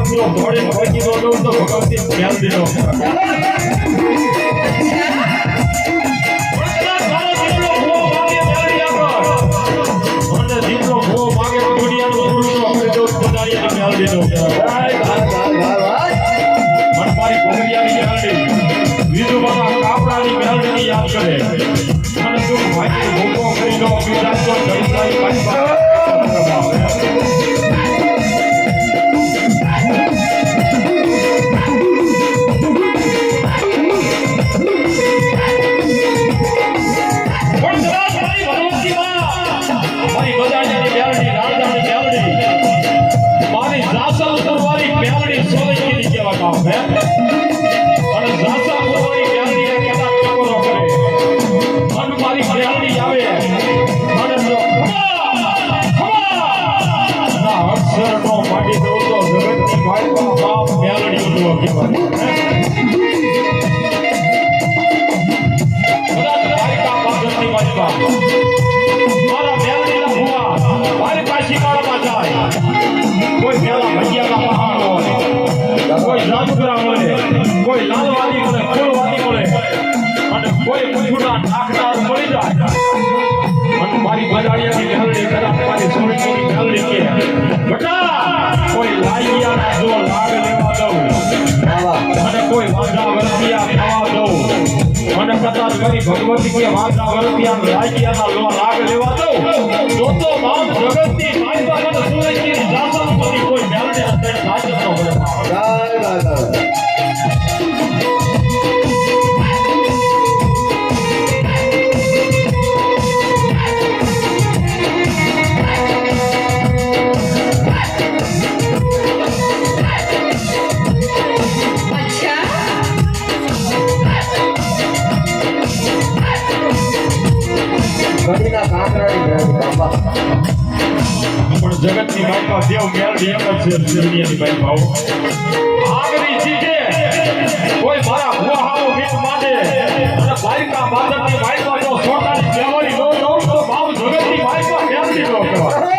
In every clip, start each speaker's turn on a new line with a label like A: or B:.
A: પૂરો ઘોડે પહોંચી દો તો ભગવતી ખ્યાલ દેલો યાદ કરે અને તું ભાઈ ભૂખો કરી લો બીજા તો જલસાઈ પાછા કોઈ લાલવાદી મળે ફૂલવાદી મળે અને કોઈ મુઠુડા નાખનાર મળી જાય અને મારી બજાડિયાની મેલડી કદાચ મારી સોરી સોરી મેલડી કે બેટા કોઈ લાઈયાના જો લાગ લેવા દઉં અને કોઈ વાંધા વરસિયા ખાવા દઉં અને કદાચ મારી ભગવતી કે વાંધા વરસિયા લાઈયાના લો લાગ લેવા દઉં તો મામ જગતની મારી પાસે સુરજની જાસમ પડી કોઈ મેલડી અંદર સાચો ન હોય જગતની બાઈપા દેવ મેલડી એક જ છે દુનિયાની બાઈપા આગરી ચીજે કોઈ મારા ભુવાહાનો ગીત માંડે અને બાઈકા બાદરની બાઈપા જો સોટાની કેવડી નો દઉં તો બાપ જગતની બાઈપા મેલડી નો કહેવાય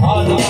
B: All